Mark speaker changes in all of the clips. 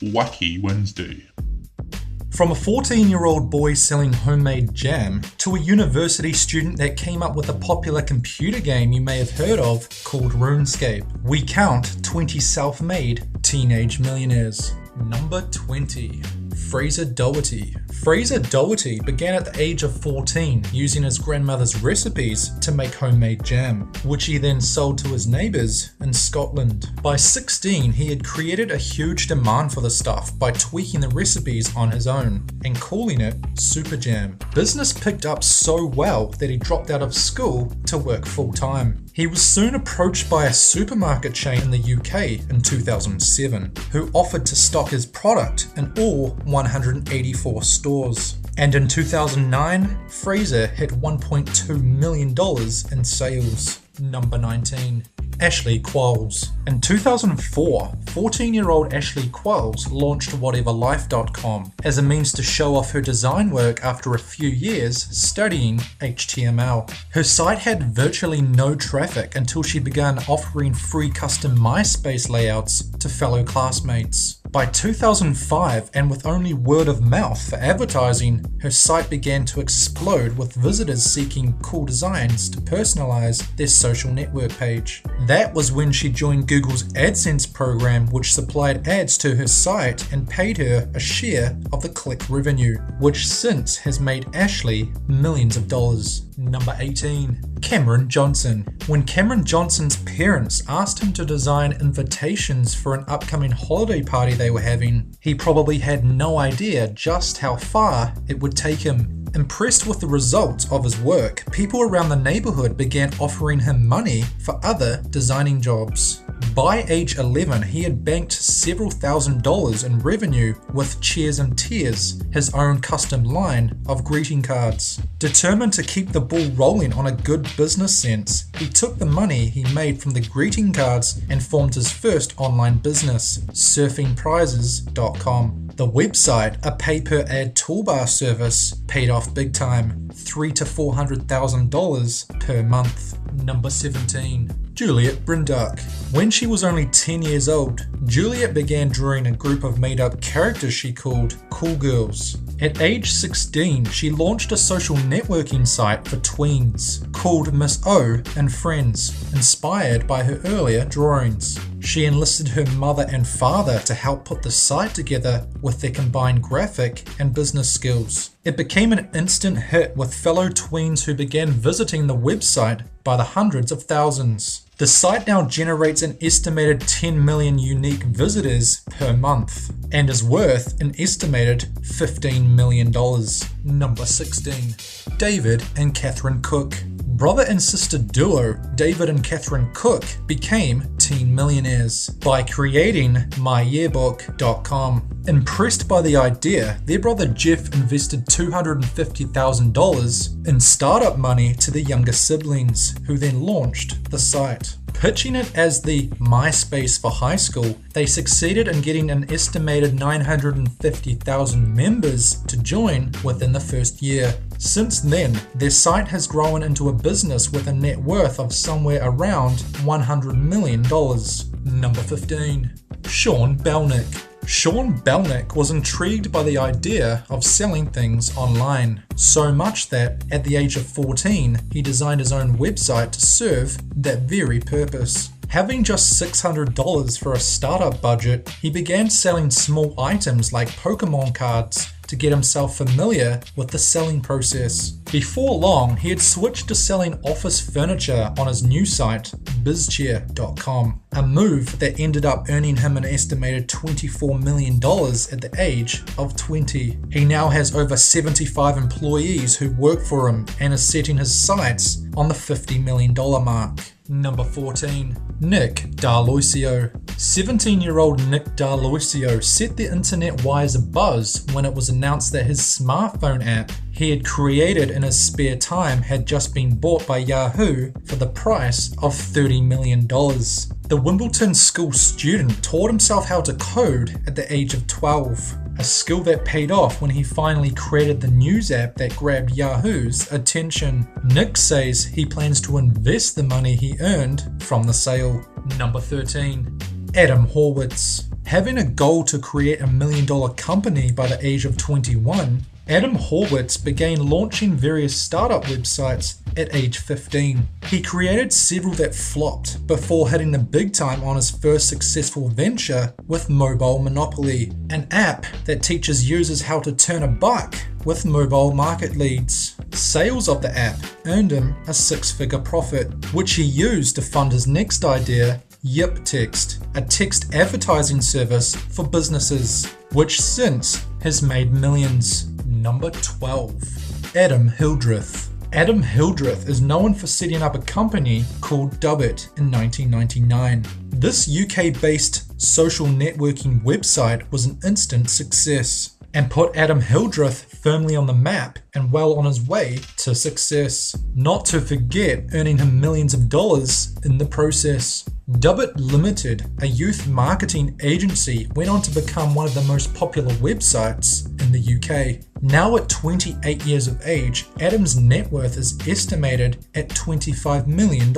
Speaker 1: Wacky Wednesday.
Speaker 2: From a 14-year-old boy selling homemade jam to a university student that came up with a popular computer game you may have heard of called RuneScape, we count 20 self-made teenage millionaires. Number 20. Fraser Doherty. Fraser Doherty began at the age of 14 using his grandmother's recipes to make homemade jam, which he then sold to his neighbours in Scotland. By 16, he had created a huge demand for the stuff by tweaking the recipes on his own and calling it Super Jam. Business picked up so well that he dropped out of school to work full-time. He was soon approached by a supermarket chain in the UK in 2007, who offered to stock his product in all 184 stores. And in 2009, Fraser hit $1.2 million in sales. Number 19. Ashley Qualls. In 2004, 14-year-old Ashley Qualls launched WhateverLife.com as a means to show off her design work after a few years studying HTML. Her site had virtually no traffic until she began offering free custom MySpace layouts to fellow classmates. By 2005, and with only word of mouth for advertising, her site began to explode with visitors seeking cool designs to personalize their social network page. That was when she joined Google's AdSense program, which supplied ads to her site and paid her a share of the click revenue, which since has made Ashley millions of dollars. Number 18. Cameron Johnson. When Cameron Johnson's parents asked him to design invitations for an upcoming holiday party they were having, he probably had no idea just how far it would take him. Impressed with the results of his work, people around the neighborhood began offering him money for other designing jobs. By age 11, he had banked several $1,000s in revenue with Cheers and Tears, his own custom line of greeting cards. Determined to keep the ball rolling on a good business sense, he took the money he made from the greeting cards and formed his first online business, surfingprizes.com. The website, a pay-per-ad toolbar service, paid off big time, $300,000 to $400,000 per month. Number 17. Juliet Brinduk. When she was only 10 years old, Juliet began drawing a group of made-up characters she called Cool Girls. At age 16, she launched a social networking site for tweens called Miss O and Friends, inspired by her earlier drawings. She enlisted her mother and father to help put the site together with their combined graphic and business skills. It became an instant hit with fellow tweens who began visiting the website by the hundreds of thousands. The site now generates an estimated 10 million unique visitors per month and is worth an estimated $15 million. Number 16. David and Catherine Cook. Brother and sister duo David and Catherine Cook became teen millionaires by creating myyearbook.com. Impressed by the idea, their brother Jeff invested $250,000 in startup money to their younger siblings, who then launched the site. Pitching it as the MySpace for high school, they succeeded in getting an estimated 950,000 members to join within the first year. Since then, their site has grown into a business with a net worth of somewhere around $100 million. Number 15. Sean Belnick. Sean Belnick was intrigued by the idea of selling things online, so much that at the age of 14, he designed his own website to serve that very purpose. Having just $600 for a startup budget, he began selling small items like Pokemon cards to get himself familiar with the selling process. Before long, he had switched to selling office furniture on his new site, bizchair.com, a move that ended up earning him an estimated $24 million at the age of 20. He now has over 75 employees who work for him and is setting his sights on the $50 million mark. Number 14. Nick D'Aloisio. 17-year-old Nick D'Aloisio set the internet wires abuzz when it was announced that his smartphone app he had created in his spare time had just been bought by Yahoo for the price of $30 million. The Wimbledon school student taught himself how to code at the age of 12, a skill that paid off when he finally created the news app that grabbed Yahoo's attention. Nick says he plans to invest the money he earned from the sale. Number 13. Adam Horwitz. Having a goal to create $1 million company by the age of 21, Adam Horwitz began launching various startup websites at age 15. He created several that flopped before hitting the big time on his first successful venture with Mobile Monopoly, an app that teaches users how to turn a buck with mobile market leads. Sales of the app earned him a 6-figure profit, which he used to fund his next idea, Yip Text, a text advertising service for businesses, which since has made millions. Number 12. Adam Hildreth. Adam Hildreth is known for setting up a company called Dubbit in 1999. This UK-based social networking website was an instant success and put Adam Hildreth firmly on the map and well on his way to success. Not to forget earning him millions of dollars in the process. Dubbit Limited, a youth marketing agency, went on to become one of the most popular websites in the UK. Now at 28 years of age, Adam's net worth is estimated at $25 million.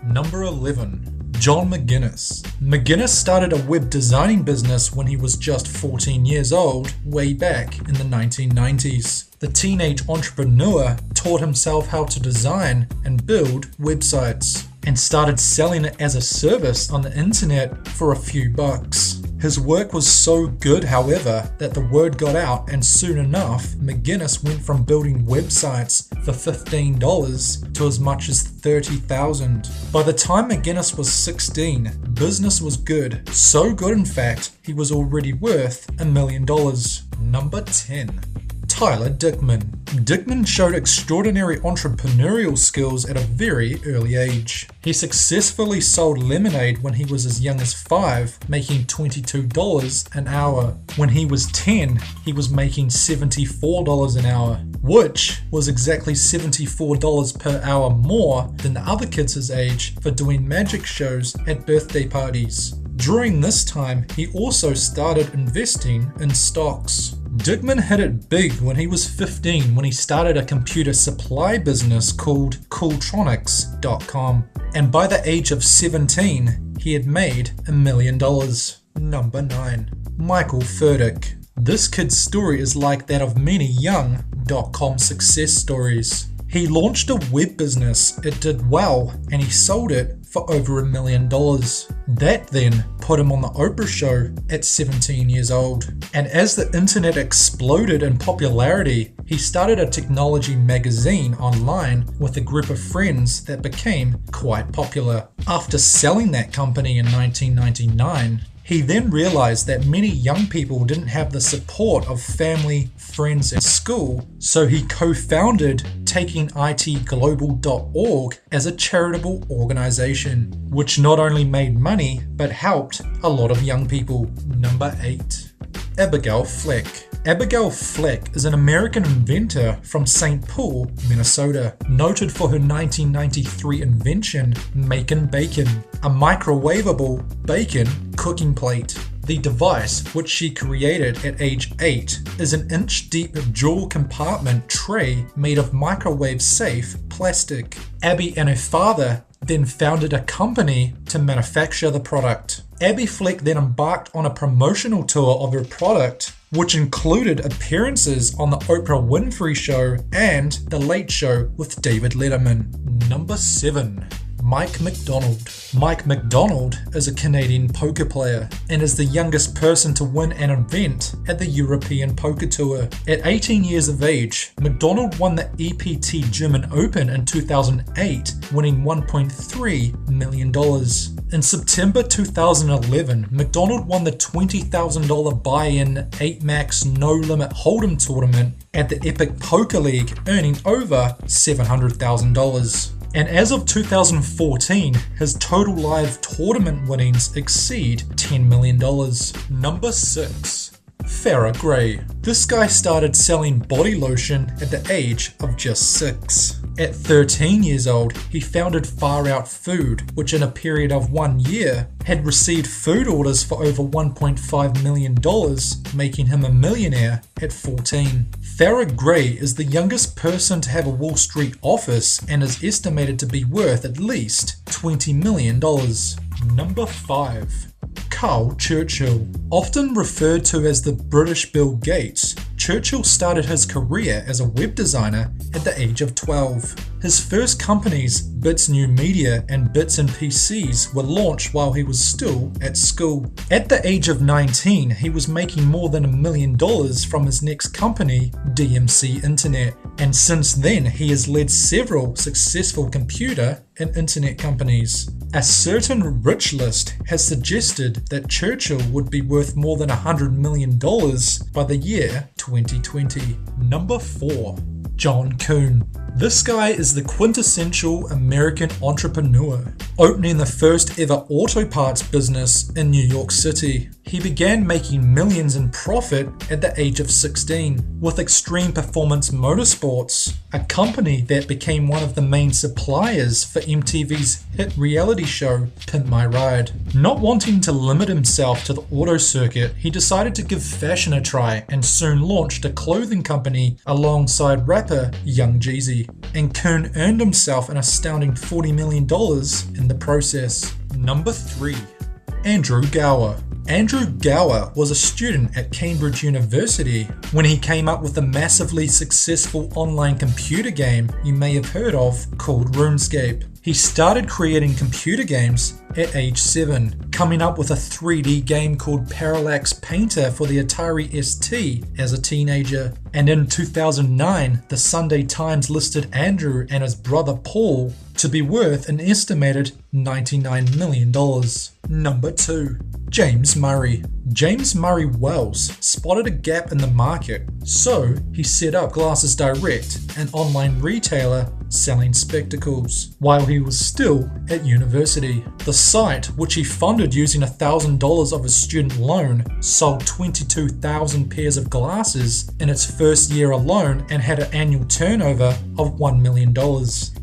Speaker 2: Number 11. John McGuinness. McGuinness started a web designing business when he was just 14 years old, way back in the 1990s. The teenage entrepreneur taught himself how to design and build websites and started selling it as a service on the internet for a few bucks. His work was so good, however, that the word got out, and soon enough, McGuinness went from building websites for $15 to as much as $30,000. By the time McGuinness was 16, business was good. So good, in fact, he was already worth $1 million. Number 10. Tyler Dickman. Dickman showed extraordinary entrepreneurial skills at a very early age. He successfully sold lemonade when he was as young as 5, making $22 an hour. When he was 10, he was making $74 an hour, which was exactly $74 per hour more than the other kids his age for doing magic shows at birthday parties. During this time, he also started investing in stocks. Dickman hit it big when he was 15 when he started a computer supply business called Cooltronics.com, and by the age of 17, he had made $1 million. Number 9. Michael Furtick. This kid's story is like that of many young .com success stories. He launched a web business, it did well, and he sold it for over $1 million. That then put him on the Oprah show at 17 years old. And as the internet exploded in popularity, he started a technology magazine online with a group of friends that became quite popular. After selling that company in 1999, he then realized that many young people didn't have the support of family, friends, and school, so he co-founded TakingITGlobal.org as a charitable organization, which not only made money, but helped a lot of young people. Number 8. Abigail Fleck. Abigail Fleck is an American inventor from St. Paul, Minnesota, noted for her 1993 invention, Makin' Bacon, a microwavable bacon cooking plate. The device, which she created at age 8, is an inch-deep dual compartment tray made of microwave-safe plastic. Abby and her father then founded a company to manufacture the product. Abby Fleck then embarked on a promotional tour of her product, which included appearances on the Oprah Winfrey Show and The Late Show with David Letterman. Number 7. Mike McDonald. Mike McDonald is a Canadian poker player and is the youngest person to win an event at the European Poker Tour. At 18 years of age, McDonald won the EPT German Open in 2008, winning $1.3 million. In September 2011, McDonald won the $20,000 buy-in 8-max no-limit hold'em tournament at the Epic Poker League, earning over $700,000. And as of 2014, his total live tournament winnings exceed $10 million. Number 6. Farrah Gray. This guy started selling body lotion at the age of just 6. At 13 years old, he founded Far Out Food, which in a period of 1 year had received food orders for over $1.5 million, making him a millionaire at 14. Farrah Gray is the youngest person to have a Wall Street office and is estimated to be worth at least $20 million. Number 5. Carl Churchill. Often referred to as the British Bill Gates, Churchill started his career as a web designer at the age of 12. His first companies, Bits New Media and Bits and PCs, were launched while he was still at school. At the age of 19, he was making more than $1 million from his next company, DMC Internet, and since then he has led several successful computer and internet companies. A certain rich list has suggested that Churchill would be worth more than $100 million by the year 2020. Number 4. John Kuhn. This guy is the quintessential American entrepreneur, opening the first ever auto parts business in New York City. He began making millions in profit at the age of 16 with Extreme Performance Motorsports, a company that became one of the main suppliers for MTV's hit reality show Pimp My Ride. Not wanting to limit himself to the auto circuit, he decided to give fashion a try and soon launched a clothing company alongside rapper Young Jeezy. And Kuhn earned himself an astounding $40 million in the process. Number 3. Andrew Gower. Andrew Gower was a student at Cambridge University when he came up with a massively successful online computer game you may have heard of called RuneScape. He started creating computer games at age 7, coming up with a 3D game called Parallax Painter for the Atari ST as a teenager. And in 2009, the Sunday Times listed Andrew and his brother Paul to be worth an estimated $99 million. Number 2. James Murray. James Murray Wells spotted a gap in the market, so he set up Glasses Direct, an online retailer selling spectacles, while he was still at university. The site, which he funded using $1,000 of his student loan, sold 22,000 pairs of glasses in its first year alone and had an annual turnover of $1 million.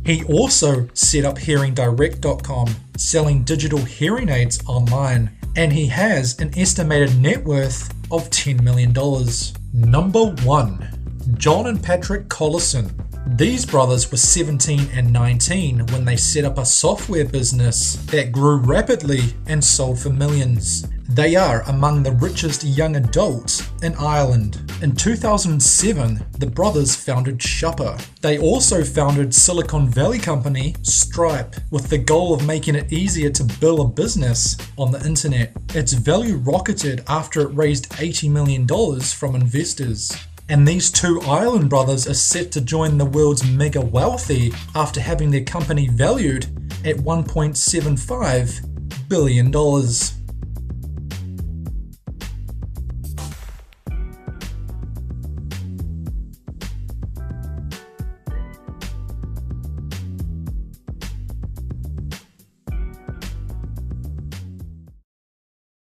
Speaker 2: He also set up HearingDirect.com, selling digital hearing aids online, and he has an estimated net worth of $10 million. Number 1. John and Patrick Collison. These brothers were 17 and 19 when they set up a software business that grew rapidly and sold for millions. They are among the richest young adults in Ireland. In 2007, the brothers founded Shopper. They also founded Silicon Valley company Stripe with the goal of making it easier to build a business on the internet. Its value rocketed after it raised $80 million from investors. And these two Ireland brothers are set to join the world's mega wealthy after having their company valued at $1.75 billion.